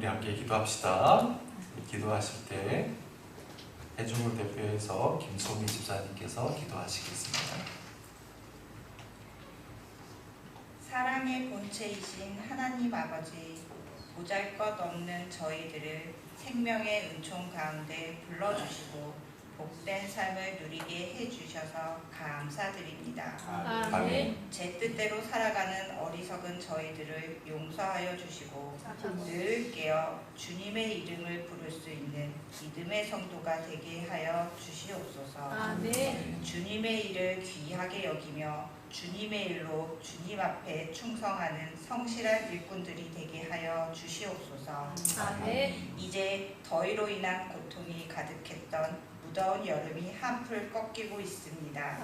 우리 함께 기도합시다. 기도하실 때 대중을 대표해서 김소미 집사님께서 기도하시겠습니다. 사랑의 본체이신 하나님 아버지, 보잘것없는 저희들을 생명의 은총 가운데 불러주시고 복된 삶을 누리게 해주셔서 감사드립니다. 아멘. 제 뜻대로 살아가는 어리석은 저희들을 용서하여 주시고 늘 깨어 주님의 이름을 부를 수 있는 믿음의 성도가 되게 하여 주시옵소서. 아멘. 주님의 일을 귀하게 여기며 주님의 일로 주님 앞에 충성하는 성실한 일꾼들이 되게 하여 주시옵소서. 아멘. 이제 더위로 인한 고통이 가득했던 무더운 여름이 한풀 꺾이고 있습니다.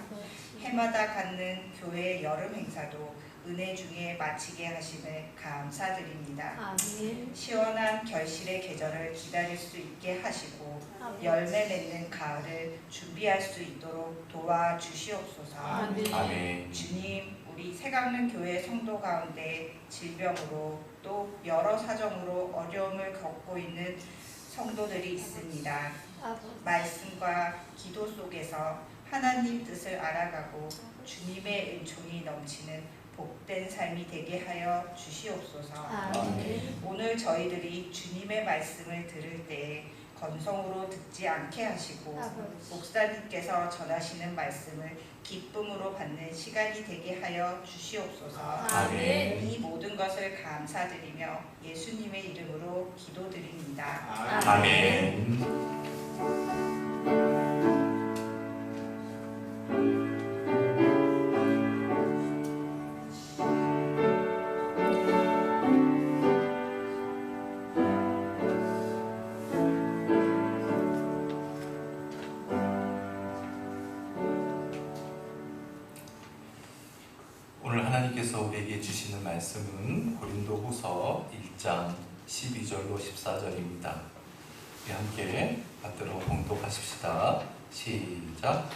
해마다 갖는 교회 여름 행사도 은혜 중에 마치게 하심을 감사드립니다. 아멘. 시원한 결실의 계절을 기다릴 수 있게 하시고 열매 맺는 가을을 준비할 수 있도록 도와주시옵소서. 아멘. 아멘. 주님, 우리 새강릉 교회 성도 가운데 질병으로 또 여러 사정으로 어려움을 겪고 있는 성도들이 있습니다. 말씀과 기도 속에서 하나님 뜻을 알아가고 주님의 은총이 넘치는 복된 삶이 되게 하여 주시옵소서. 아멘. 오늘 저희들이 주님의 말씀을 들을 때 건성으로 듣지 않게 하시고 목사님께서 전하시는 말씀을 기쁨으로 받는 시간이 되게 하여 주시옵소서. 아멘. 이 모든 것을 감사드리며 예수님의 이름으로 기도드립니다. 아멘. 오늘 하나님께서 우리에게 주시는 말씀은 고린도후서 1장 12절로 14절입니다. 우리 함께 받들어 봉독하십시다. 시작.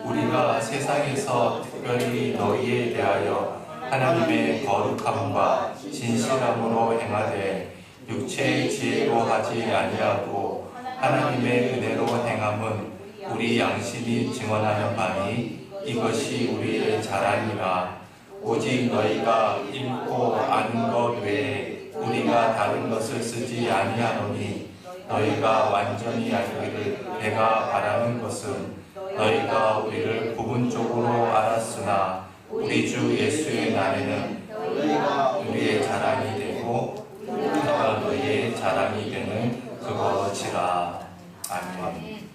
우리가 세상에서 특별히 너희에 대하여 하나님의 거룩함과 진실함으로 행하되 육체의 지혜로 하지 아니하고 하나님의 은혜로 행함은 우리 양심이 증언하는 바니 이것이 우리의 자랑이라. 오직 너희가 읽고 아는 것 외에 우리가 다른 것을 쓰지 아니하노니 너희가 완전히 알기를 내가 바라는 것은 너희가 우리를 부분적으로 알았으나 우리 주 예수의 날에는 너희가 우리의 자랑이 되고 우리가 너희의 자랑이 되는 그것이라. 아멘.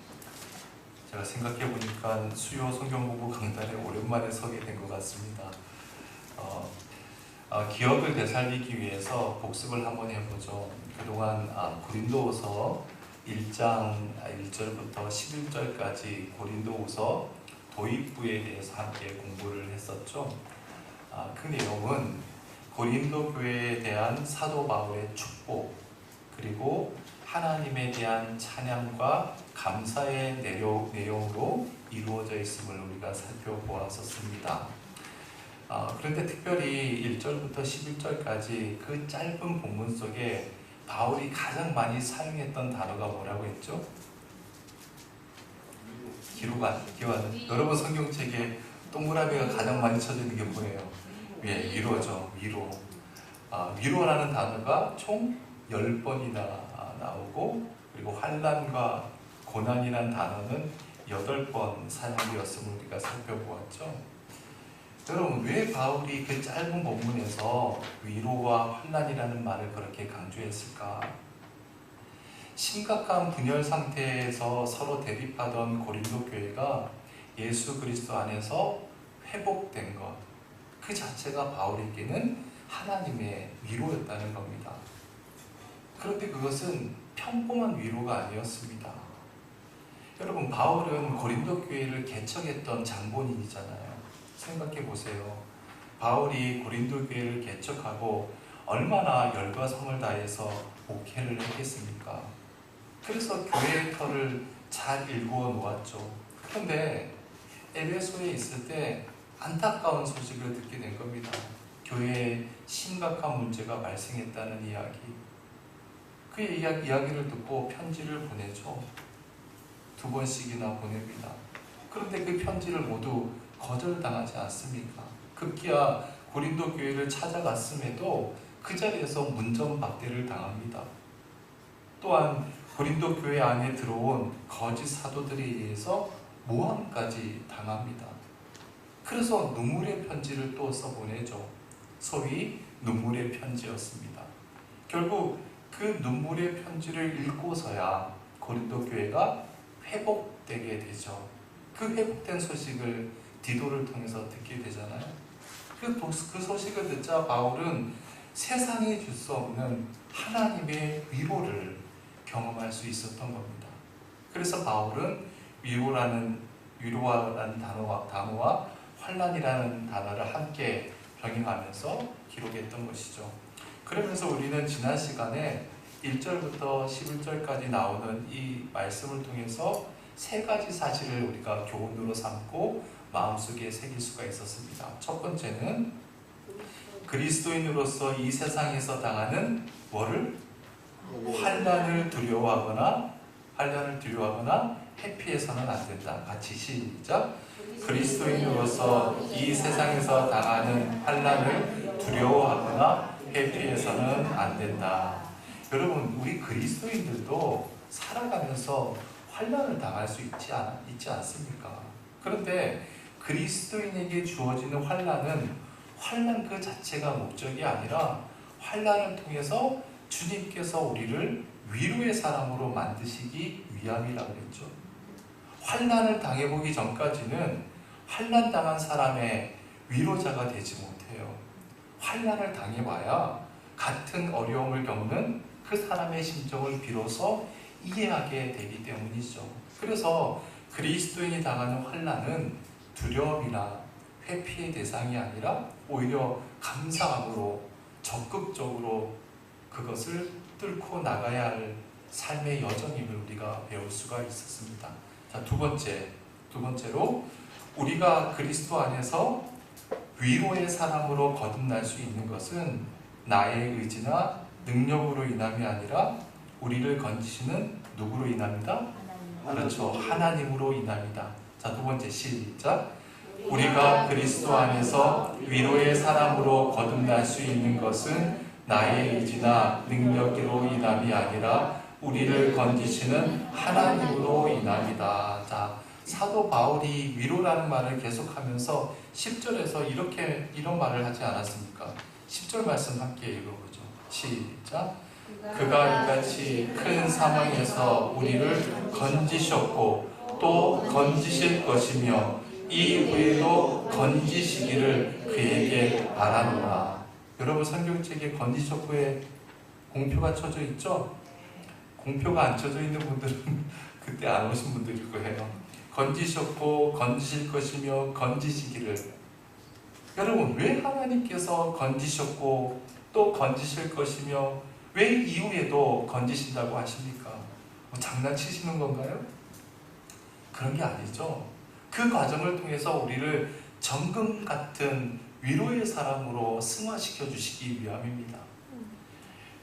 제가 생각해보니까 수요 성경공부 강단에 오랜만에 서게 된 것 같습니다. 기억을 되살리기 위해서 복습을 한번 해보죠. 그동안 고린도후서 1장 1절부터 11절까지 고린도후서 도입부에 대해서 함께 공부를 했었죠. 그 내용은 고린도 교회에 대한 사도 바울의 축복, 그리고 하나님에 대한 찬양과 감사의 내용으로 이루어져 있음을 우리가 살펴보았었습니다. 그런데 특별히 1절부터 11절까지 그 짧은 본문 속에 바울이 가장 많이 사용했던 단어가 뭐라고 했죠? 기록안. 여러분 성경책에 동그라미가 가장 많이 쳐지는 게 뭐예요? 위로죠. 위로. 위로라는 단어가 총 10번이나 나오고, 그리고 환난과 고난이라는 단어는 8번 사용되었음을 우리가 살펴보았죠. 여러분, 왜 바울이 그 짧은 본문에서 위로와 환난이라는 말을 그렇게 강조했을까? 심각한 분열 상태에서 서로 대립하던 고린도 교회가 예수 그리스도 안에서 회복된 것, 그 자체가 바울에게는 하나님의 위로였다는 겁니다. 그런데 그것은 평범한 위로가 아니었습니다. 여러분, 바울은 고린도 교회를 개척했던 장본인이잖아요. 생각해 보세요. 바울이 고린도 교회를 개척하고 얼마나 열과 성을 다해서 목회를 했겠습니까? 그래서 교회의 터를 잘 일구어 놓았죠. 그런데 에베소에 있을 때 안타까운 소식을 듣게 된 겁니다. 교회에 심각한 문제가 발생했다는 이야기. 그의 이야기를 듣고 편지를 보내죠. 2번씩이나 보냅니다. 그런데 그 편지를 모두 거절당하지 않습니까? 급기야 고린도 교회를 찾아갔음에도 그 자리에서 문전박대를 당합니다. 또한 고린도 교회 안에 들어온 거짓 사도들에 의해서 모함까지 당합니다. 그래서 눈물의 편지를 또 써보내죠. 소위 눈물의 편지였습니다. 결국 그 눈물의 편지를 읽고서야 고린도 교회가 회복되게 되죠. 그 회복된 소식을 디도를 통해서 듣게 되잖아요. 그 소식을 듣자 바울은 세상이 줄 수 없는 하나님의 위로를 경험할 수 있었던 겁니다. 그래서 바울은 위로라는 단어와 환난이라는 단어를 함께 병행하면서 기록했던 것이죠. 그러면서 우리는 지난 시간에 1절부터 11절까지 나오는 이 말씀을 통해서 3가지 사실을 우리가 교훈으로 삼고 마음속에 새길 수가 있었습니다. 첫 번째는 그리스도인으로서 이 세상에서 당하는 뭐를? 환난을 두려워하거나 회피해서는 안 된다. 같이 시작. 그리스도인으로서 이 세상에서 당하는 환난을 두려워하거나 회피해서는 안 된다. 여러분, 우리 그리스도인들도 살아가면서 환난을 당할 수 있지 않습니까? 그런데 그리스도인에게 주어지는 환난 그 자체가 목적이 아니라 환난을 통해서 주님께서 우리를 위로의 사람으로 만드시기 위함이라고 했죠. 환난을 당해보기 전까지는 환난 당한 사람의 위로자가 되지 못해요. 환난을 당해봐야 같은 어려움을 겪는 그 사람의 심정을 비로소 이해하게 되기 때문이죠. 그래서 그리스도인이 당하는 환난은 두려움이나 회피의 대상이 아니라 오히려 감사함으로 적극적으로 그것을 뚫고 나가야 할 삶의 여정임을 우리가 배울 수가 있었습니다. 자, 두 번째로 우리가 그리스도 안에서 위로의 사람으로 거듭날 수 있는 것은 나의 의지나 능력으로 인함이 아니라 우리를 건지시는 누구로 인합니다? 그렇죠. 하나님으로 인합니다. 자, 두 번째 시작. 우리가 그리스도 안에서 위로의 사람으로 거듭날 수 있는 것은 나의 의지나 능력으로 인함이 아니라 우리를 건지시는 하나님으로 인합니다. 자, 사도 바울이 위로라는 말을 계속하면서 10절에서 이런 말을 하지 않았습니까? 10절 말씀 함께 읽어보죠. 시작. 그가 이같이 큰 사망에서 우리를 건지셨고 또 건지실 것이며 이후에도 건지시기를 그에게 바라노라. 여러분, 성경책에 건지셨고에 공표가 쳐져 있죠? 공표가 안 쳐져 있는 분들은 그때 안 오신 분들일 거예요. 건지셨고 건지실 것이며 건지시기를. 여러분, 왜 하나님께서 건지셨고 또 건지실 것이며 왜 이후에도 건지신다고 하십니까? 뭐 장난치시는 건가요? 그런 게 아니죠. 그 과정을 통해서 우리를 정금 같은 위로의 사람으로 승화시켜 주시기 위함입니다.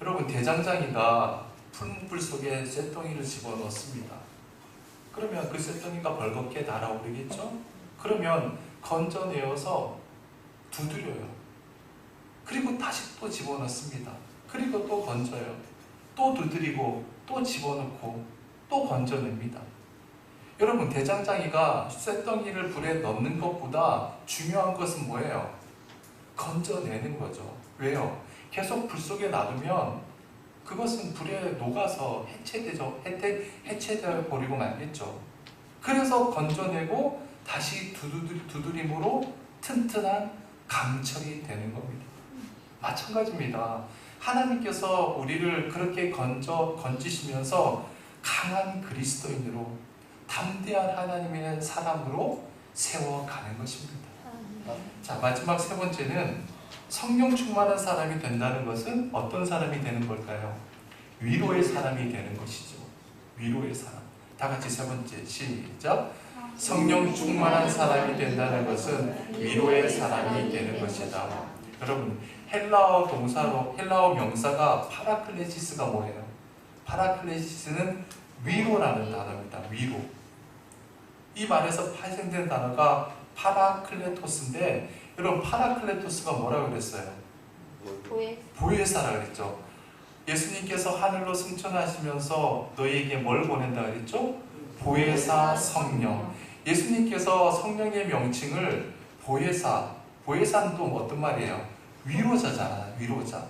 여러분, 대장장이가 푸른 불 속에 쇳덩이를 집어넣습니다. 그러면 그 쇳덩이가 벌겋게 달아오르겠죠? 그러면 건져내어서 두드려요. 그리고 다시 또 집어넣습니다. 그리고 또 건져요. 또 두드리고 또 집어넣고 또 건져냅니다. 여러분, 대장장이가 쇳덩이를 불에 넣는 것보다 중요한 것은 뭐예요? 건져내는 거죠. 왜요? 계속 불 속에 놔두면 그것은 불에 녹아서 해체되어 버리고 말겠죠. 그래서 건져내고 다시 두드림으로 튼튼한 강철이 되는 겁니다. 마찬가지입니다. 하나님께서 우리를 그렇게 건지시면서 강한 그리스도인으로 담대한 하나님의 사람으로 세워가는 것입니다. 자, 마지막 세 번째는 성령 충만한 사람이 된다는 것은 어떤 사람이 되는 걸까요? 위로의 사람이 되는 것이죠. 위로의 사람. 다 같이 세 번째 시작. 성령 충만한 사람이 된다는 것은 위로의 사람이 되는 것이다. 여러분, 헬라어 명사가 파라클레시스가 뭐예요? 파라클레시스는 위로라는 단어입니다. 위로. 이 말에서 파생된 단어가 파라클레토스인데, 여러분 파라클레토스가 뭐라고 그랬어요? 보혜사라 그랬죠. 예수님께서 하늘로 승천하시면서 너희에게 뭘 보낸다 그랬죠? 보혜사 성령. 예수님께서 성령의 명칭을 보혜사는 또 어떤 말이에요? 위로자잖아요. 위로자.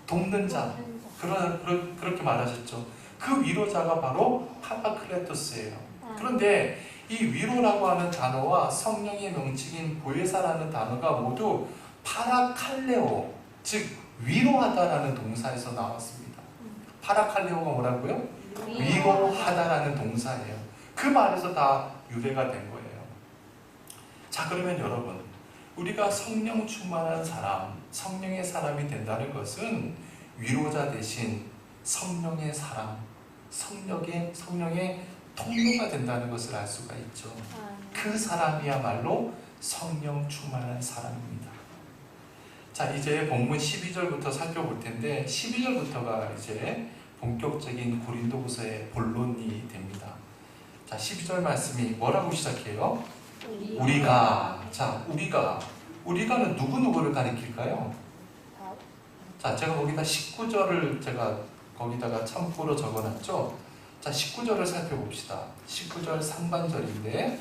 돕는 자. 그렇게 말하셨죠. 그 위로자가 바로 파라클레토스예요. 그런데 이 위로라고 하는 단어와 성령의 명칭인 보혜사라는 단어가 모두 파라칼레오, 즉 위로하다라는 동사에서 나왔습니다. 파라칼레오가 뭐라고요? 위로하다라는 동사예요. 그 말에서 다 유래가 된 거예요. 자, 그러면 여러분, 우리가 성령 충만한 사람, 성령의 사람이 된다는 것은 위로자 대신 성령의 사람, 성령의 통로가 된다는 것을 알 수가 있죠. 그 사람이야말로 성령 충만한 사람입니다. 자, 이제 본문 12절부터 살펴볼 텐데 12절부터가 이제 본격적인 고린도후서의 본론이 됩니다. 자, 12절 말씀이 뭐라고 시작해요? 우리가는 누구누구를 가리킬까요? 자, 제가 거기다 19절을 제가 거기다가 참고로 적어놨죠. 자, 19절을 살펴봅시다. 19절 상반절인데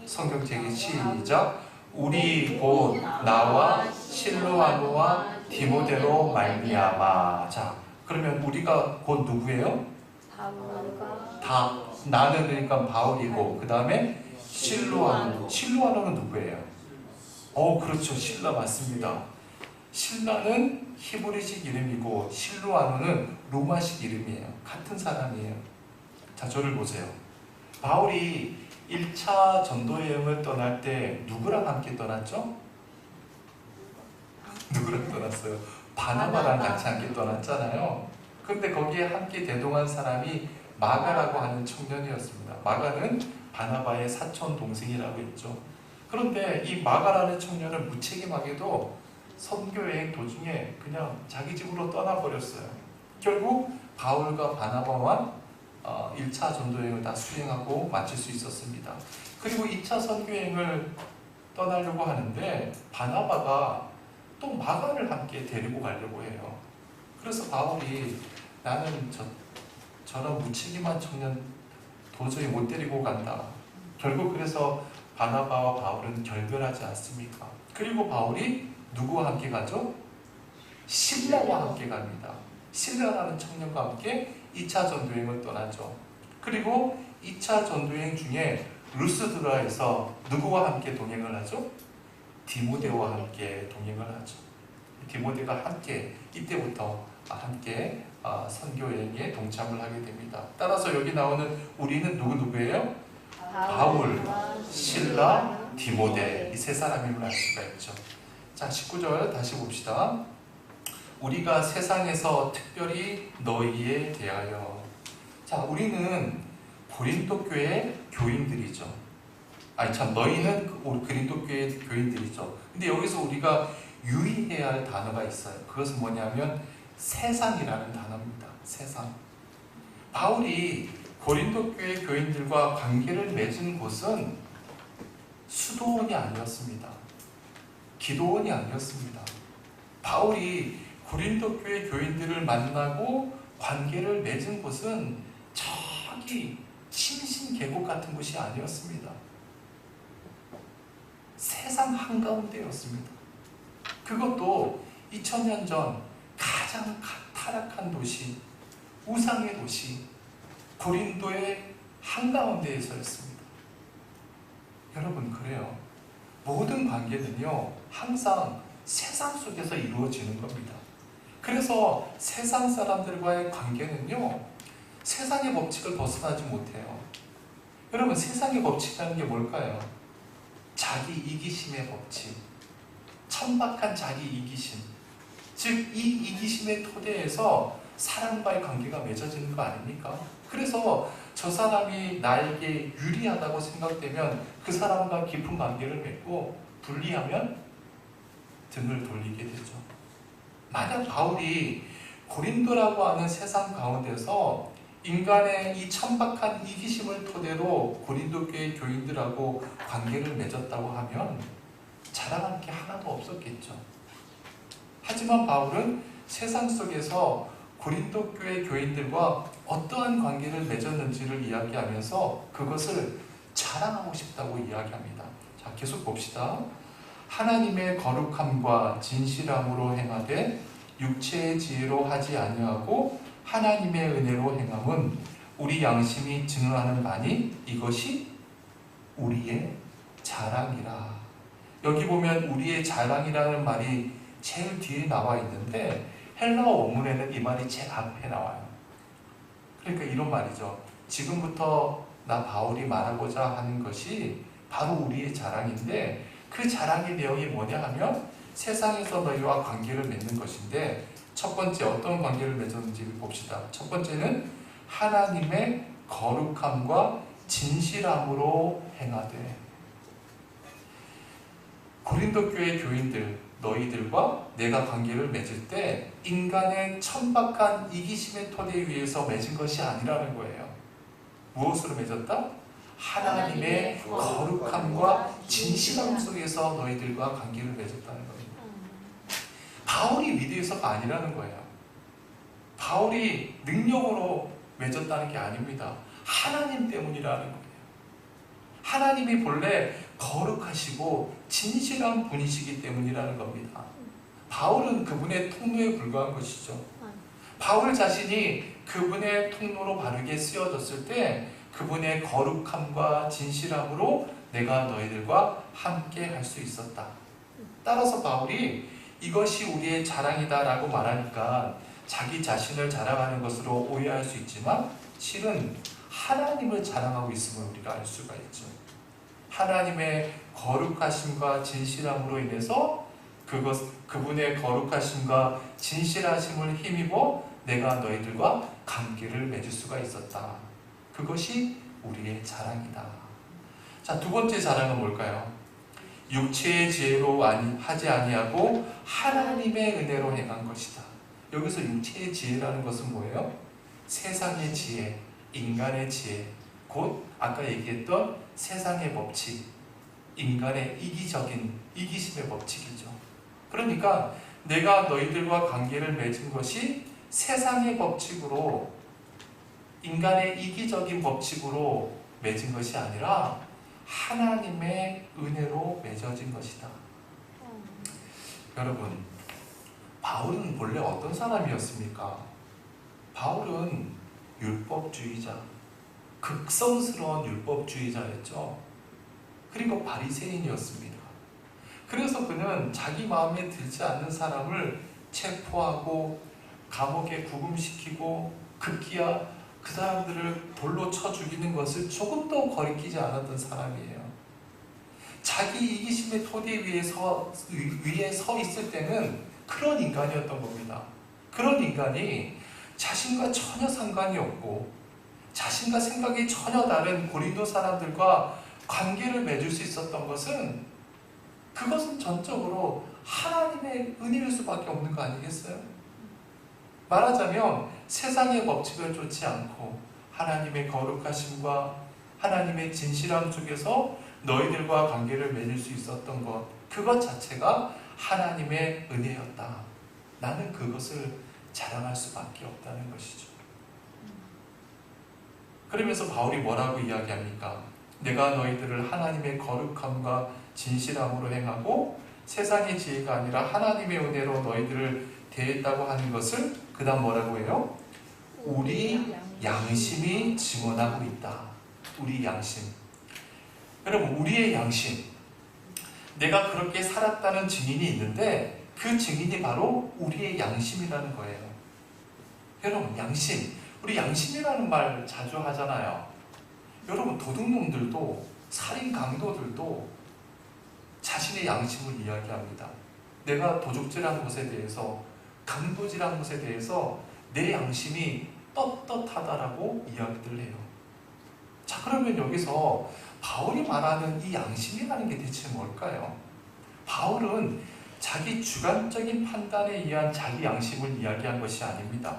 성경책이 시작. 우리 곧 나와 실로아노와 디모데로 말미암아. 자, 그러면 우리가 곧 누구예요? 나는 그러니까 바울이고, 그 다음에 실로아노는 누구예요? 그렇죠. 실라 맞습니다. 실라는 히브리식 이름이고 실로아노는 로마식 이름이에요. 같은 사람이에요. 자, 저를 보세요. 바울이 1차 전도 여행을 떠날 때 누구랑 함께 떠났죠? 누구랑 떠났어요? 바나바랑 같이 함께 떠났잖아요. 근데 거기에 함께 대동한 사람이 마가라고 하는 청년이었습니다. 마가는 바나바의 사촌 동생이라고 했죠. 그런데 이 마가라는 청년은 무책임하게도 선교여행 도중에 그냥 자기 집으로 떠나버렸어요. 결국 바울과 바나바만 1차 전도여행을 다 수행하고 마칠 수 있었습니다. 그리고 2차 선교여행을 떠나려고 하는데 바나바가 또 마가를 함께 데리고 가려고 해요. 그래서 바울이 나는 저런 무책임한 청년 도저히 못 데리고 간다. 결국 그래서 바나바와 바울은 결별하지 않습니까? 그리고 바울이 누구와 함께 가죠? 실라와 함께 갑니다. 실라라는 청년과 함께 2차 전도여행을 떠나죠. 그리고 2차 전도여행 중에 루스드라에서 누구와 함께 동행을 하죠? 디모데와 함께 동행을 하죠. 디모데가 함께 이때부터 함께 선교여행에 동참을 하게 됩니다. 따라서 여기 나오는 우리는 누구예요? 바울, 실라, 디모데, 이 세 사람임을 알 수가 있죠. 자, 19절 다시 봅시다. 우리가 세상에서 특별히 너희에 대하여. 자, 우리는 고린도 교회 교인들이죠. 너희는 고린도 교회 교인들이죠. 근데 여기서 우리가 유의해야 할 단어가 있어요. 그것은 뭐냐면 세상이라는 단어입니다. 세상. 바울이 고린도 교회 교인들과 관계를 맺은 곳은 수도원이 아니었습니다. 기도원이 아니었습니다. 바울이 고린도 교회 교인들을 만나고 관계를 맺은 곳은 저기 신신계곡 같은 곳이 아니었습니다. 세상 한가운데였습니다. 그것도 2000년 전 가장 타락한 도시, 우상의 도시 고린도의 한가운데에서였습니다. 여러분, 그래요. 모든 관계는요 항상 세상 속에서 이루어지는 겁니다. 그래서 세상 사람들과의 관계는요 세상의 법칙을 벗어나지 못해요. 여러분, 세상의 법칙이라는 게 뭘까요? 자기 이기심의 법칙, 천박한 자기 이기심. 즉 이 이기심의 토대에서 사람과의 관계가 맺어지는 거 아닙니까? 그래서 저 사람이 나에게 유리하다고 생각되면 그 사람과 깊은 관계를 맺고 불리하면 등을 돌리게 되죠. 만약 바울이 고린도라고 하는 세상 가운데서 인간의 이 천박한 이기심을 토대로 고린도 교회 교인들하고 관계를 맺었다고 하면 자랑할 게 하나도 없었겠죠. 하지만 바울은 세상 속에서 고린도 교회 교인들과 어떠한 관계를 맺었는지를 이야기하면서 그것을 자랑하고 싶다고 이야기합니다. 자, 계속 봅시다. 하나님의 거룩함과 진실함으로 행하되 육체의 지혜로 하지 아니하고 하나님의 은혜로 행함은 우리 양심이 증언하는 바니 이것이 우리의 자랑이라. 여기 보면 우리의 자랑이라는 말이 제일 뒤에 나와 있는데 헬라어 원문에는 이 말이 제일 앞에 나와요. 그러니까 이런 말이죠. 지금부터 나 바울이 말하고자 하는 것이 바로 우리의 자랑인데 그 자랑의 내용이 뭐냐 하면 세상에서 너희와 관계를 맺는 것인데 첫 번째 어떤 관계를 맺었는지 봅시다. 첫 번째는 하나님의 거룩함과 진실함으로 행하되. 고린도 교회 교인들 너희들과 내가 관계를 맺을 때 인간의 천박한 이기심의 토대 위에서 맺은 것이 아니라는 거예요. 무엇으로 맺었다? 하나님의 거룩함과 진실함 속에서 너희들과 관계를 맺었다는 겁니다. 바울이 위대해서가 아니라는 거예요. 바울이 능력으로 맺었다는 게 아닙니다. 하나님 때문이라는 거예요. 하나님이 본래 거룩하시고 진실한 분이시기 때문이라는 겁니다. 바울은 그분의 통로에 불과한 것이죠. 바울 자신이 그분의 통로로 바르게 쓰여졌을 때 그분의 거룩함과 진실함으로 내가 너희들과 함께 할 수 있었다. 따라서 바울이 이것이 우리의 자랑이다라고 말하니까 자기 자신을 자랑하는 것으로 오해할 수 있지만 실은 하나님을 자랑하고 있음을 우리가 알 수가 있죠. 하나님의 거룩하심과 진실함으로 인해서 그분의 거룩하심과 진실하심을 힘입어 내가 너희들과 관계를 맺을 수가 있었다. 그것이 우리의 자랑이다. 자, 두 번째 자랑은 뭘까요? 육체의 지혜로 하지 아니하고 하나님의 은혜로 행한 것이다. 여기서 육체의 지혜라는 것은 뭐예요? 세상의 지혜, 인간의 지혜, 곧 아까 얘기했던 세상의 법칙, 인간의 이기심의 법칙이죠. 그러니까 내가 너희들과 관계를 맺은 것이 세상의 법칙으로, 인간의 이기적인 법칙으로 맺은 것이 아니라 하나님의 은혜로 맺어진 것이다. 여러분, 바울은 본래 어떤 사람이었습니까? 바울은 율법주의자, 극성스러운 율법주의자였죠. 그리고 바리새인이었습니다. 그래서 그는 자기 마음에 들지 않는 사람을 체포하고 감옥에 구금시키고 급기야 그 사람들을 돌로 쳐 죽이는 것을 조금도 거리끼지 않았던 사람이에요. 자기 이기심의 토대 위에 서 있을 때는 그런 인간이었던 겁니다. 그런 인간이 자신과 전혀 상관이 없고 자신과 생각이 전혀 다른 고린도 사람들과 관계를 맺을 수 있었던 것은 그것은 전적으로 하나님의 은혜일 수밖에 없는 거 아니겠어요? 말하자면 세상의 법칙을 쫓지 않고 하나님의 거룩하심과 하나님의 진실함 속에서 너희들과 관계를 맺을 수 있었던 것, 그것 자체가 하나님의 은혜였다. 나는 그것을 자랑할 수밖에 없다는 것이죠. 그러면서 바울이 뭐라고 이야기합니까? 내가 너희들을 하나님의 거룩함과 진실함으로 행하고 세상의 지혜가 아니라 하나님의 은혜로 너희들을 대했다고 하는 것을 그 다음 뭐라고 해요? 우리 양심이 증언하고 있다. 우리 양심. 여러분, 우리의 양심, 내가 그렇게 살았다는 증인이 있는데 그 증인이 바로 우리의 양심이라는 거예요. 여러분, 양심, 우리 양심이라는 말 자주 하잖아요. 여러분, 도둑놈들도 살인 강도들도 자신의 양심을 이야기합니다. 내가 도둑질한 것에 대해서, 강도질한 것에 대해서 내 양심이 떳떳하다라고 이야기를 해요. 자, 그러면 여기서 바울이 말하는 이 양심이라는 게 대체 뭘까요? 바울은 자기 주관적인 판단에 의한 자기 양심을 이야기한 것이 아닙니다.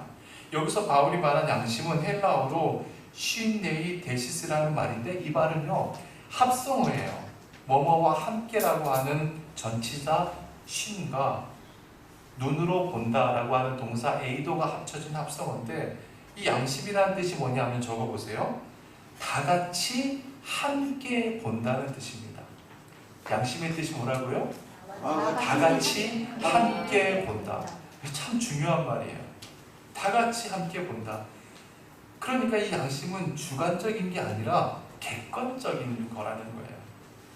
여기서 바울이 말한 양심은 헬라어로 쉰네이 데시스라는 말인데 이 말은요 합성어예요. 뭐뭐와 함께라고 하는 전치사 쉰과 눈으로 본다라고 하는 동사 에이도가 합쳐진 합성어인데 이 양심이라는 뜻이 뭐냐면 적어보세요. 다 같이 함께 본다는 뜻입니다. 양심의 뜻이 뭐라고요? 다 같이 함께 본다. 참 중요한 말이에요. 다 같이 함께 본다. 그러니까 이 양심은 주관적인 게 아니라 객관적인 거라는 거예요.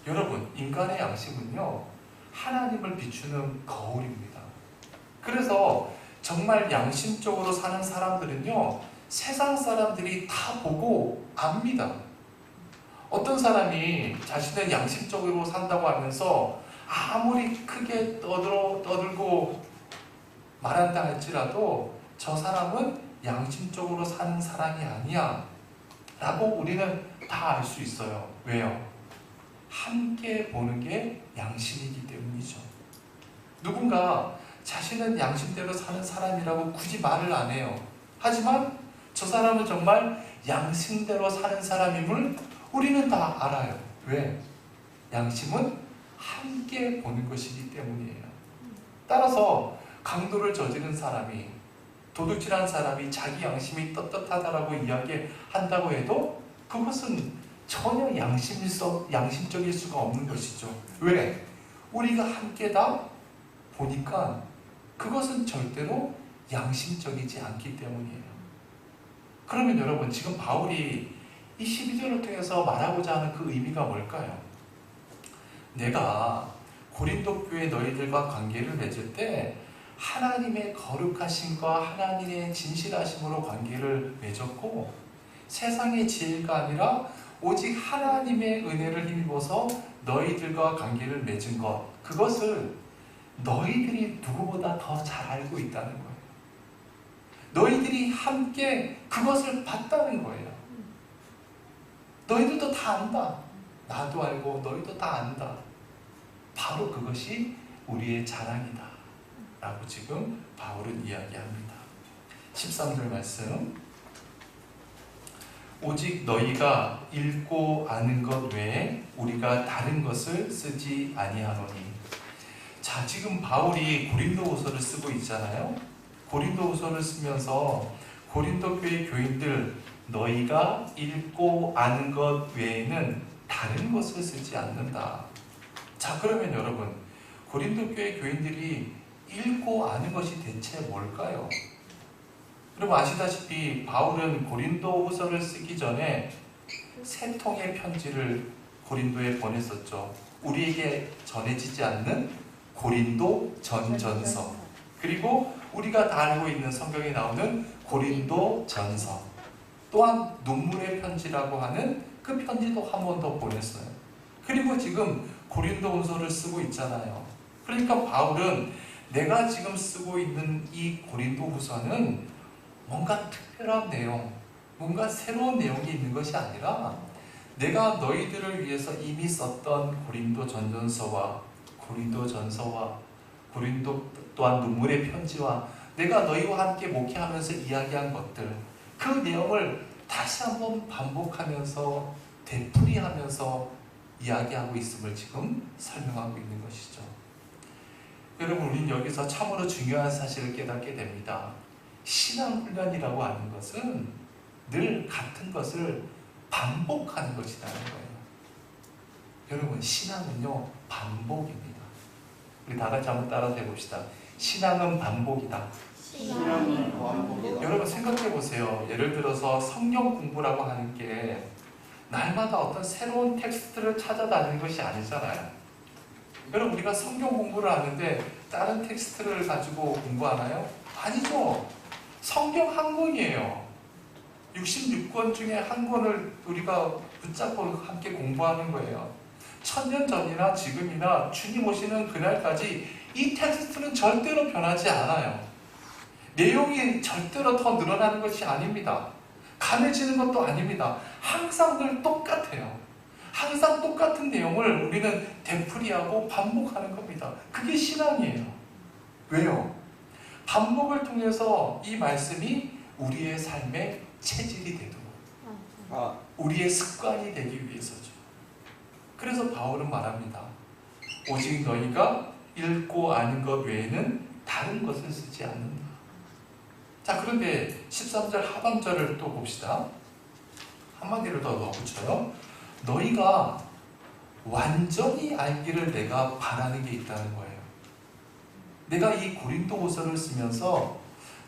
여러분, 인간의 양심은요 하나님을 비추는 거울입니다. 그래서 정말 양심적으로 사는 사람들은요 세상 사람들이 다 보고 압니다. 어떤 사람이 자신은 양심적으로 산다고 하면서 아무리 크게 떠들고 말한다 할지라도 저 사람은 양심적으로 사는 사람이 아니야 라고 우리는 다 알 수 있어요. 왜요? 함께 보는 게 양심이기 때문이죠. 누군가 자신은 양심대로 사는 사람이라고 굳이 말을 안 해요. 하지만 저 사람은 정말 양심대로 사는 사람임을 우리는 다 알아요. 왜? 양심은 함께 보는 것이기 때문이에요. 따라서 강도를 저지른 사람이, 도둑질한 사람이 자기 양심이 떳떳하다라고 이야기한다고 해도 그것은 전혀 양심적일 수가 없는 것이죠. 왜? 우리가 함께 다 보니까 그것은 절대로 양심적이지 않기 때문이에요. 그러면 여러분, 지금 바울이 이 12절을 통해서 말하고자 하는 그 의미가 뭘까요? 내가 고린도 교회 너희들과 관계를 맺을 때 하나님의 거룩하심과 하나님의 진실하심으로 관계를 맺었고 세상의 지혜가 아니라 오직 하나님의 은혜를 힘입어서 너희들과 관계를 맺은 것, 그것을 너희들이 누구보다 더 잘 알고 있다는 거예요. 너희들이 함께 그것을 봤다는 거예요. 너희들도 다 안다. 나도 알고 너희도 다 안다. 바로 그것이 우리의 자랑이다 라고 지금 바울은 이야기합니다. 13절 말씀, 오직 너희가 읽고 아는 것 외에 우리가 다른 것을 쓰지 아니하노니. 자, 지금 바울이 고린도후서를 쓰고 있잖아요. 고린도후서를 쓰면서 고린도 교회 교인들, 너희가 읽고 아는 것 외에는 다른 것을 쓰지 않는다. 자, 그러면 여러분, 고린도 교회 교인들이 읽고 아는 것이 대체 뭘까요? 여러분 아시다시피 바울은 고린도후서를 쓰기 전에 3통의 편지를 고린도에 보냈었죠. 우리에게 전해지지 않는 고린도 전전서, 그리고 우리가 다 알고 있는 성경에 나오는 고린도 전서, 또한 눈물의 편지라고 하는 그 편지도 한 번 더 보냈어요. 그리고 지금 고린도후서를 쓰고 있잖아요. 그러니까 바울은 내가 지금 쓰고 있는 이 고린도후서는 뭔가 특별한 내용, 뭔가 새로운 내용이 있는 것이 아니라 내가 너희들을 위해서 이미 썼던 고린도 전전서와 고린도 또한 눈물의 편지와 내가 너희와 함께 목회하면서 이야기한 것들, 그 내용을 다시 한번 반복하면서 되풀이하면서 이야기하고 있음을 지금 설명하고 있는 것이죠. 여러분, 우리는 여기서 참으로 중요한 사실을 깨닫게 됩니다. 신앙훈련이라고 하는 것은 늘 같은 것을 반복하는 것이라는 거예요. 여러분, 신앙은요 반복입니다. 우리 다 같이 한번 따라서 해봅시다. 신앙은 반복이다. 신앙은 반복이다. 여러분 생각해 보세요. 예를 들어서 성경 공부라고 하는 게 날마다 어떤 새로운 텍스트를 찾아다니는 것이 아니잖아요. 여러분, 우리가 성경 공부를 하는데 다른 텍스트를 가지고 공부하나요? 아니죠. 성경 한 권이에요. 66권 중에 한 권을 우리가 붙잡고 함께 공부하는 거예요. 1000년 전이나 지금이나 주님 오시는 그날까지 이 텍스트는 절대로 변하지 않아요. 내용이 절대로 더 늘어나는 것이 아닙니다. 강해지는 것도 아닙니다. 항상 늘 똑같아요. 항상 똑같은 내용을 우리는 되풀이하고 반복하는 겁니다. 그게 신앙이에요. 왜요? 반복을 통해서 이 말씀이 우리의 삶의 체질이 되도록 우리의 습관이 되기 위해서죠. 그래서 바울은 말합니다. 오직 너희가 읽고 아는 것 외에는 다른 것을 쓰지 않는다. 자, 그런데 13절 하반절을 또 봅시다. 한마디를 더 넣어붙여요. 너희가 완전히 알기를 내가 바라는 게 있다는 거예요. 내가 이 고린도후서를 쓰면서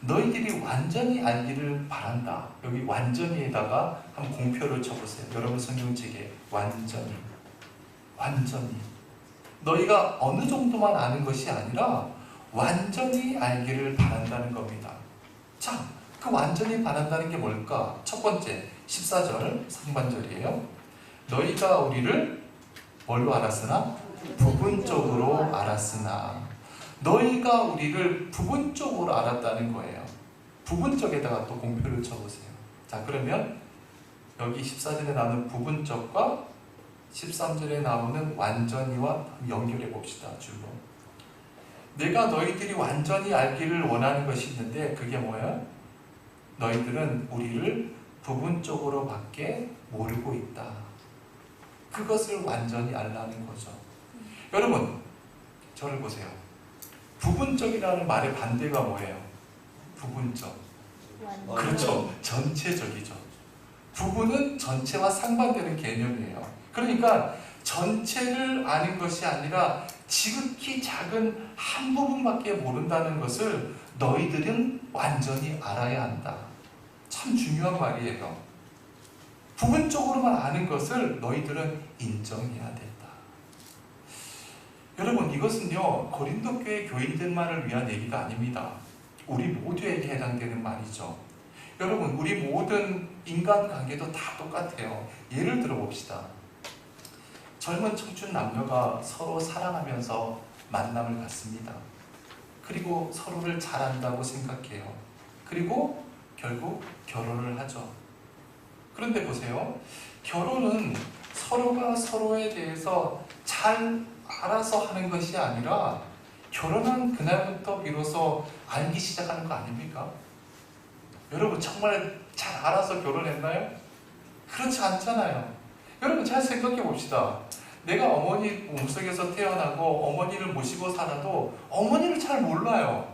너희들이 완전히 알기를 바란다. 여기 완전히에다가 한 공표를 쳐보세요. 여러분 성경책에 완전히. 너희가 어느 정도만 아는 것이 아니라 완전히 알기를 바란다는 겁니다. 자, 그 완전히 바란다는 게 뭘까? 첫 번째, 14절 상반절이에요. 너희가 우리를 뭘로 알았으나? 부분적으로 알았으나. 너희가 우리를 부분적으로 알았다는 거예요. 부분적에다가 또 공표를 쳐보세요. 자, 그러면 여기 14절에 나오는 부분적과 13절에 나오는 완전히와 연결해 봅시다. 줄로. 내가 너희들이 완전히 알기를 원하는 것이 있는데 그게 뭐예요? 너희들은 우리를 부분적으로 밖에 모르고 있다. 그것을 완전히 알라는 거죠. 여러분, 저를 보세요. 부분적이라는 말의 반대가 뭐예요? 부분적. 그렇죠. 전체적이죠. 부분은 전체와 상반되는 개념이에요. 그러니까 전체를 아는 것이 아니라 지극히 작은 한 부분밖에 모른다는 것을 너희들은 완전히 알아야 한다. 참 중요한 말이에요. 부분적으로만 아는 것을 너희들은 인정해야 된다. 여러분, 이것은요 고린도 교회 교인들만을 위한 얘기가 아닙니다. 우리 모두에게 해당되는 말이죠. 여러분, 우리 모든 인간관계도 다 똑같아요. 예를 들어 봅시다. 젊은 청춘 남녀가 서로 사랑하면서 만남을 갖습니다. 그리고 서로를 잘 안다고 생각해요. 그리고 결국 결혼을 하죠. 그런데 보세요. 결혼은 서로가 서로에 대해서 잘 알아서 하는 것이 아니라 결혼한 그날부터 비로소 알기 시작하는 거 아닙니까? 여러분, 정말 잘 알아서 결혼했나요? 그렇지 않잖아요. 여러분, 잘 생각해 봅시다. 내가 어머니 몸속에서 태어나고 어머니를 모시고 살아도 어머니를 잘 몰라요.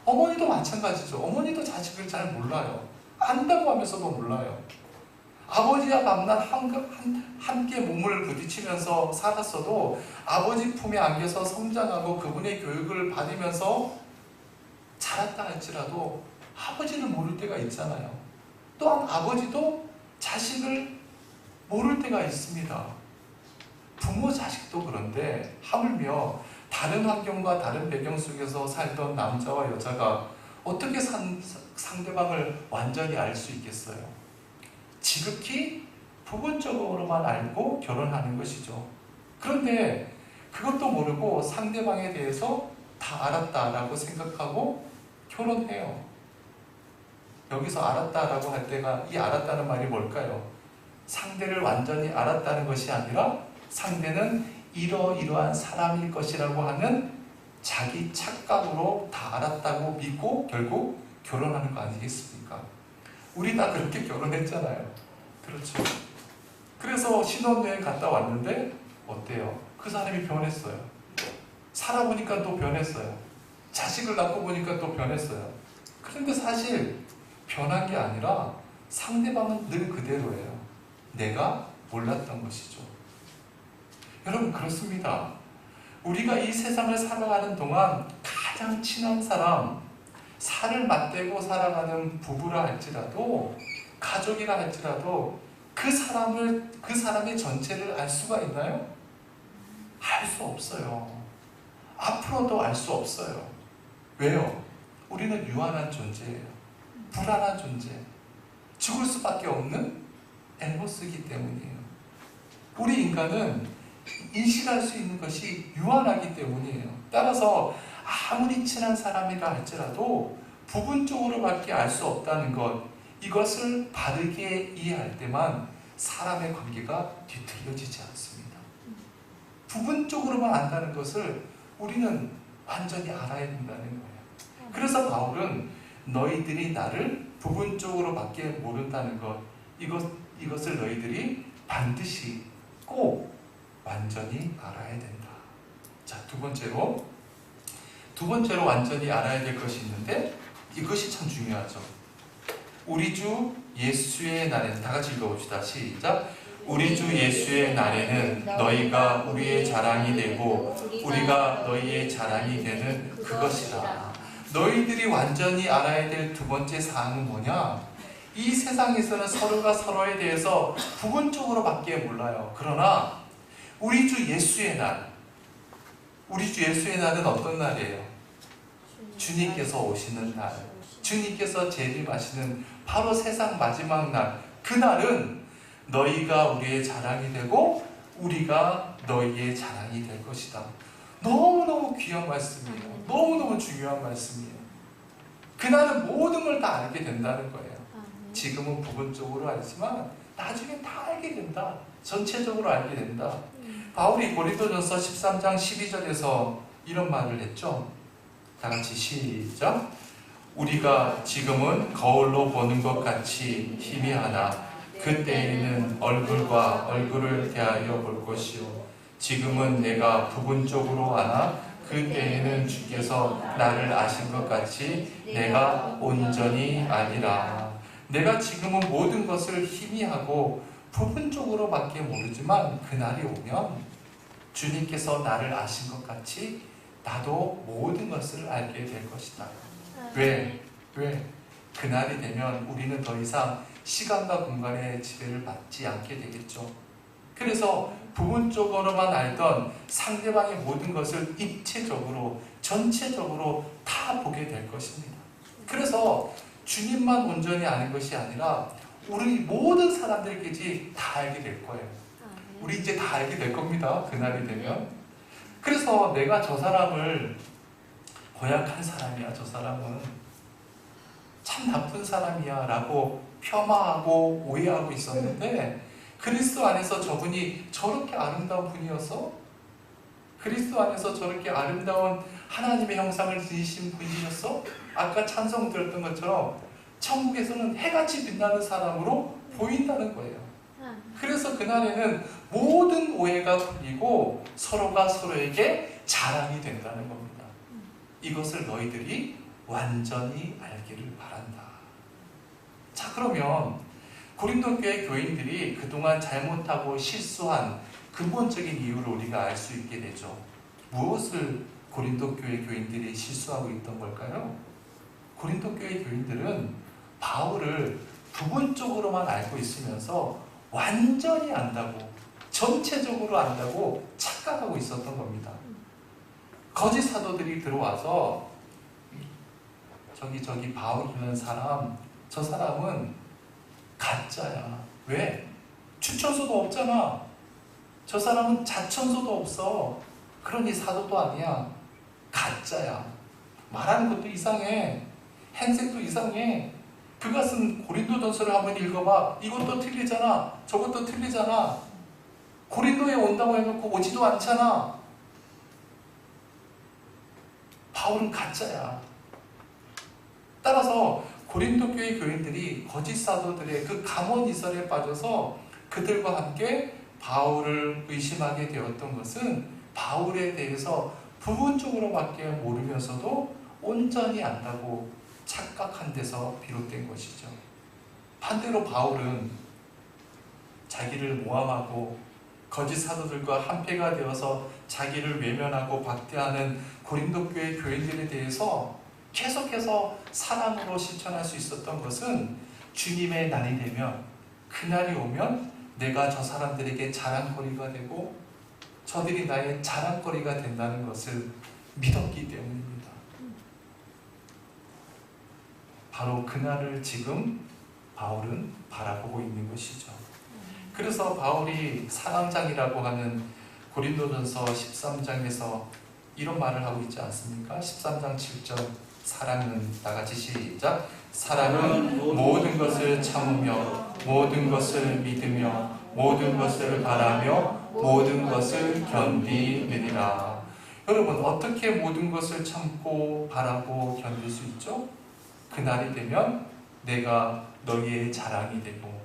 어머니도 마찬가지죠. 어머니도 자식을 잘 몰라요. 안다고 하면서도 몰라요. 아버지와 밤낮 함께 몸을 부딪히면서 살았어도 아버지 품에 안겨서 성장하고 그분의 교육을 받으면서 자랐다 할지라도 아버지를 모를 때가 있잖아요. 또한 아버지도 자식을 모를 때가 있습니다. 부모 자식도 그런데 하물며 다른 환경과 다른 배경 속에서 살던 남자와 여자가 어떻게 상대방을 완전히 알 수 있겠어요? 지극히 부분적으로만 알고 결혼하는 것이죠. 그런데 그것도 모르고 상대방에 대해서 다 알았다라고 생각하고 결혼해요. 여기서 알았다라고 할 때가 이 알았다는 말이 뭘까요? 상대를 완전히 알았다는 것이 아니라 상대는 이러이러한 사람일 것이라고 하는 자기 착각으로 다 알았다고 믿고 결국 결혼하는 거 아니겠습니까? 우리 다 그렇게 결혼했잖아요. 그렇죠. 그래서 신혼여행 갔다 왔는데 어때요? 그 사람이 변했어요. 살아보니까 또 변했어요. 자식을 낳고 보니까 또 변했어요. 그런데 사실 변한 게 아니라 상대방은 늘 그대로예요. 내가 몰랐던 것이죠. 여러분, 그렇습니다. 우리가 이 세상을 살아가는 동안 가장 친한 사람, 살을 맞대고 살아가는 부부라 할지라도 가족이라 할지라도 그 사람의 전체를 알 수가 있나요? 알 수 없어요. 앞으로도 알 수 없어요. 왜요? 우리는 유한한 존재예요. 불안한 존재. 죽을 수밖에 없는 엘모스이기 때문이에요. 우리 인간은 인식할 수 있는 것이 유한하기 때문이에요. 따라서 아무리 친한 사람이라 할지라도 부분적으로밖에 알 수 없다는 것, 이것을 바르게 이해할 때만 사람의 관계가 뒤틀려지지 않습니다. 부분적으로만 안다는 것을 우리는 완전히 알아야 된다는 거예요. 그래서 바울은 너희들이 나를 부분적으로밖에 모른다는 것, 이것을 너희들이 반드시 꼭 완전히 알아야 된다. 자, 두 번째로 완전히 알아야 될 것이 있는데 이것이 참 중요하죠. 우리 주 예수의 날에는, 다 같이 읽어봅시다. 시작. 우리 주 예수의 날에는 너희가 우리의 자랑이 되고 우리가 너희의 자랑이 되는 그것이라. 너희들이 완전히 알아야 될 두 번째 사항은 뭐냐? 이 세상에서는 서로가 서로에 대해서 부분적으로밖에 몰라요. 그러나 우리 주 예수의 날은 어떤 날이에요? 주님께서 오시는 날, 주님께서 재림하시는 바로 세상 마지막 날, 그날은 너희가 우리의 자랑이 되고 우리가 너희의 자랑이 될 것이다. 너무너무 귀한 말씀이에요. 너무너무 중요한 말씀이에요. 그날은 모든 걸 다 알게 된다는 거예요. 지금은 부분적으로 알지만 나중에 다 알게 된다. 전체적으로 알게 된다. 바울이 고린도전서 13장 12절에서 이런 말을 했죠. 다 같이 시작. 우리가 지금은 거울로 보는 것 같이 희미하나 그때에는 얼굴과 얼굴을 대하여 볼 것이요 지금은 내가 부분적으로 아나 그때에는 주께서 나를 아신 것 같이 내가 온전히 아니라. 내가 지금은 모든 것을 희미하고 부분적으로밖에 모르지만 그날이 오면 주님께서 나를 아신 것 같이 나도 모든 것을 알게 될 것이다. 왜? 그날이 되면 우리는 더 이상 시간과 공간의 지배를 받지 않게 되겠죠. 그래서 부분적으로만 알던 상대방의 모든 것을 입체적으로, 전체적으로 다 보게 될 것입니다. 그래서 주님만 온전히 아는 것이 아니라 우리 모든 사람들끼리 다 알게 될 거예요. 우리 이제 다 알게 될 겁니다. 그날이 되면. 그래서 내가 저 사람을 고약한 사람이야, 저 사람은 참 나쁜 사람이야 라고 폄하하고 오해하고 있었는데 그리스도 안에서 저분이 저렇게 아름다운 분이어서, 그리스도 안에서 저렇게 아름다운 하나님의 형상을 지니신 분이셨어? 아까 찬송 들었던 것처럼 천국에서는 해같이 빛나는 사람으로 보인다는 거예요. 그래서 그날에는 모든 오해가 풀리고 서로가 서로에게 자랑이 된다는 겁니다. 이것을 너희들이 완전히 알기를 바란다. 자, 그러면 고린도 교회 교인들이 그동안 잘못하고 실수한 근본적인 이유를 우리가 알 수 있게 되죠. 무엇을 고린도 교회 교인들이 실수하고 있던 걸까요? 고린도 교회 교인들은 바울을 부분적으로만 알고 있으면서 완전히 안다고, 전체적으로 안다고 착각하고 있었던 겁니다. 거짓 사도들이 들어와서 저기 바울이라는 사람, 저 사람은 가짜야. 왜? 추천서도 없잖아. 저 사람은 자천서도 없어. 그러니 사도도 아니야. 가짜야. 말하는 것도 이상해. 행색도 이상해. 그가 쓴 고린도전서를 한번 읽어봐. 이것도 틀리잖아. 저것도 틀리잖아. 고린도에 온다고 해놓고 오지도 않잖아. 바울은 가짜야. 따라서 고린도 교회 교인들이 거짓 사도들의 그 감언이설에 빠져서 그들과 함께 바울을 의심하게 되었던 것은 바울에 대해서 부분적으로밖에 모르면서도 온전히 안다고 착각한 데서 비롯된 것이죠. 반대로 바울은 자기를 모함하고 거짓 사도들과 한패가 되어서 자기를 외면하고 박대하는 고린도 교회 교인들에 대해서 계속해서 사랑으로 실천할 수 있었던 것은 주님의 날이 되면, 그날이 오면 내가 저 사람들에게 자랑거리가 되고 저들이 나의 자랑거리가 된다는 것을 믿었기 때문입니다. 바로 그날을 지금 바울은 바라보고 있는 것이죠. 그래서 바울이 사랑장이라고 하는 고린도전서 13장에서 이런 말을 하고 있지 않습니까? 13장 7절, 사랑은, 다 같이 시작. 사랑은 모든 것을 참으며 모든 것을 믿으며 모든 것을 바라며 모든 것을 견디느니라. 여러분, 어떻게 모든 것을 참고 바라고 견딜 수 있죠? 그날이 되면 내가 너희의 자랑이 되고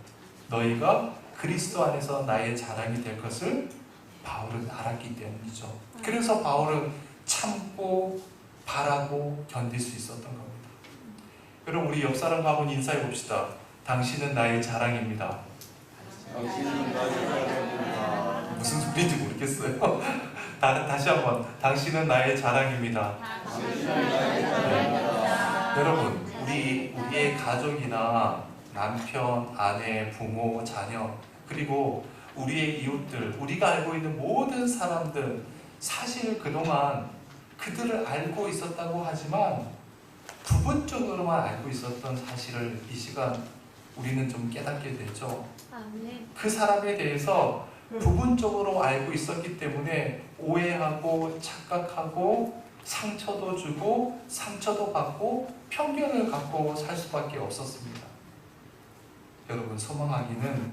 너희가 그리스도 안에서 나의 자랑이 될 것을 바울은 알았기 때문이죠. 그래서 바울은 참고 바라고 견딜 수 있었던 겁니다. 여러분, 우리 옆 사람과 한번 인사해 봅시다. 당신은 나의 자랑입니다. 당신은 나의 자랑입니다. 무슨 소리인지 모르겠어요. 다시 한번. 당신은 나의 자랑입니다. 당신은 나의 자랑입니다. 여러분, 우리의 가족이나 남편, 아내, 부모, 자녀, 그리고 우리의 이웃들, 우리가 알고 있는 모든 사람들, 사실 그동안 그들을 알고 있었다고 하지만 부분적으로만 알고 있었던 사실을 이 시간 우리는 좀 깨닫게 되죠. 아멘. 그 사람에 대해서 부분적으로 알고 있었기 때문에 오해하고 착각하고 상처도 주고 상처도 받고 편견을 갖고 살 수밖에 없었습니다. 여러분, 소망하기는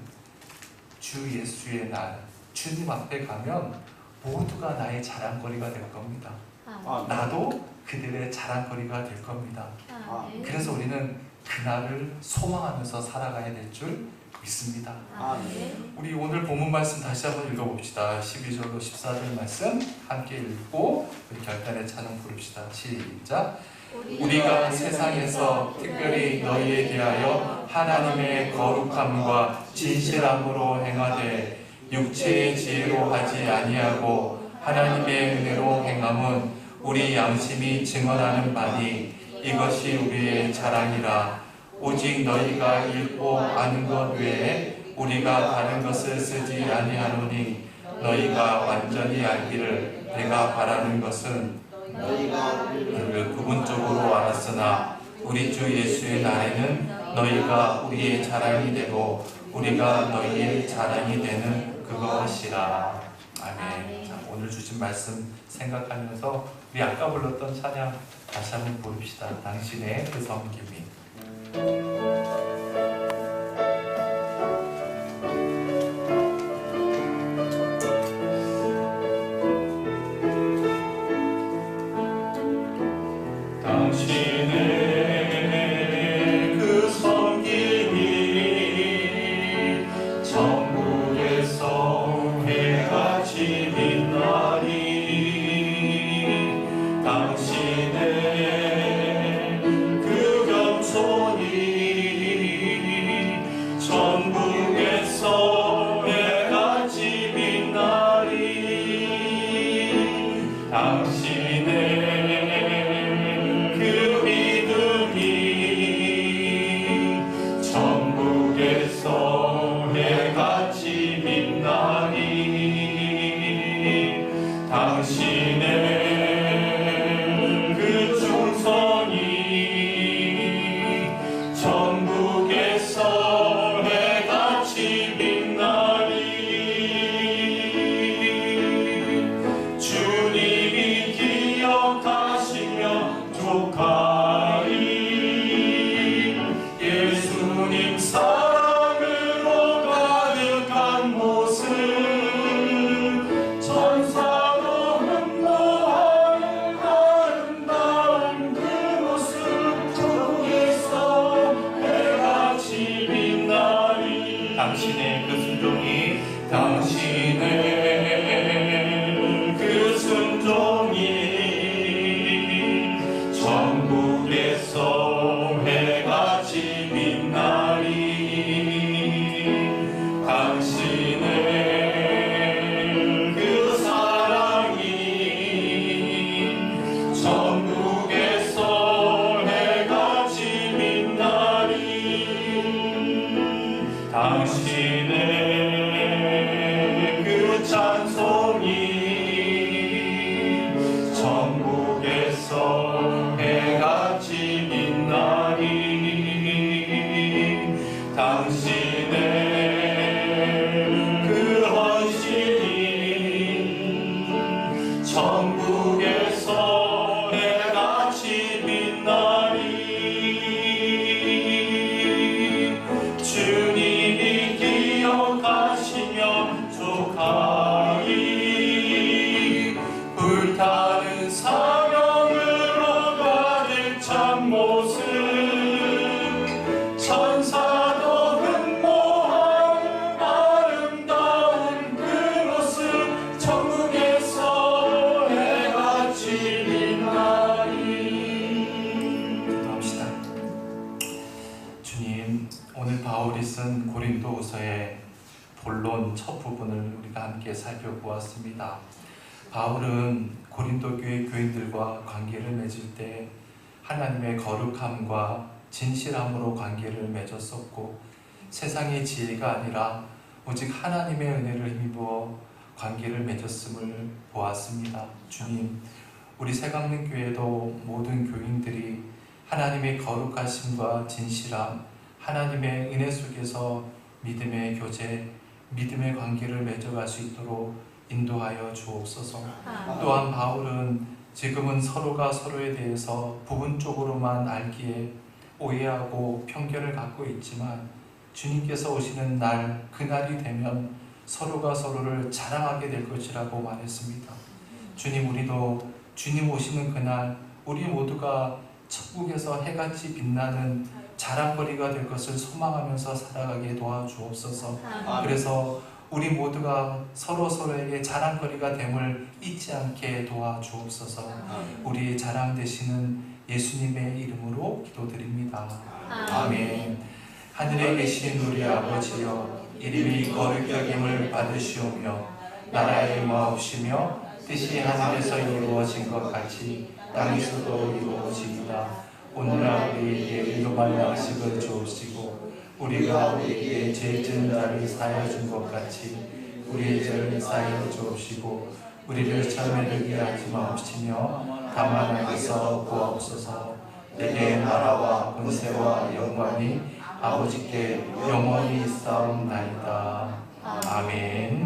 주 예수의 날, 주님 앞에 가면 모두가 나의 자랑거리가 될 겁니다. 아멘. 나도 그들의 자랑거리가 될 겁니다. 아멘. 그래서 우리는 그날을 소망하면서 살아가야 될 줄 믿습니다. 아멘. 우리 오늘 본문 말씀 다시 한번 읽어봅시다. 12절로 14절 말씀 함께 읽고 우리 결단의 찬양 부릅시다. 시작. 우리가 세상에서 특별히 너희에 대하여 하나님의 거룩함과 진실함으로 행하되 육체의 지혜로 하지 아니하고 하나님의 은혜로 행함은 우리 양심이 증언하는 바니 이것이 우리의 자랑이라. 오직 너희가 읽고 아는 것 외에 우리가 다른 것을 쓰지 아니하노니 너희가 완전히 알기를 내가 바라는 것은 너희를 부분적으로 알았으나 우리 주 예수의 날에는 너희가 우리의 자랑이 되고 우리가 너희의 자랑이 되는 그것이라. 아멘. 자, 오늘 주신 말씀 생각하면서 우리 아까 불렀던 찬양 다시 한번 부릅시다. 당신의 그 섬김이. 당신의 그 섬김이 천국에서 해같이 빛나니 당신의 그 겸손이 천국에서 해같이 빛나니 당신의 천국에서 해같이 빛나니 당신의 그 충성이 천국에서 해같이 빛나니 주님이 기억하시며 족하리. 예수님 사랑으로 가득한 모습 천사도 흠모하는 아름다운 그 모습 천국에서 해같이 빛나리. 당신의 그 순종이 당신의 그 순종이 천국에서 해같이 빛나리. 당신의 그 사랑이 천국에서 해같이 빛나리. 당신의 그 찬송이 천국에서 해같이 빛나리. 당신의 그 헌신이 천국에서 해같이 빛나리. 주님이 주님, 오늘 바울이 쓴 고린도후서의 본론 첫 부분을 우리가 함께 살펴보았습니다. 바울은 고린도 교회 교인들과 관계를 맺을 때 하나님의 거룩함과 진실함으로 관계를 맺었었고, 세상의 지혜가 아니라 오직 하나님의 은혜를 힘입어 관계를 맺었음을 보았습니다. 주님, 우리 새강릉 교회도 모든 교인들이 하나님의 거룩하심과 진실함, 하나님의 은혜 속에서 믿음의 교제, 믿음의 관계를 맺어갈 수 있도록 인도하여 주옵소서. 또한 바울은 지금은 서로가 서로에 대해서 부분적으로만 알기에 오해하고 편견을 갖고 있지만, 주님께서 오시는 날, 그날이 되면 서로가 서로를 자랑하게 될 것이라고 말했습니다. 주님, 우리도 주님 오시는 그날 우리 모두가 천국에서 해같이 빛나는 자랑거리가 될 것을 소망하면서 살아가게 도와주옵소서. 그래서 우리 모두가 서로에게 자랑거리가 됨을 잊지 않게 도와주옵소서. 우리의 자랑 되시는 예수님의 이름으로 기도드립니다. 아멘. 하늘에 계신 우리 아버지여, 이름이 거룩히 여김을 받으시오며 나라의 임하옵시며 뜻이 하늘에서 이루어진 것 같이 땅에서도 이루어지이다. 오늘날 우리에게 일용할 양식을 주옵시고, 우리가 우리에게 죄 지은 자를 사하여 준 것 같이 우리의 죄를 사하여 주옵시고, 우리를 시험에 들게 하지 마옵시며 다만 악에서 구하옵소서. 내게 나라와 권세와 영광이 아버지께 영원히 있사옵나이다. 아멘.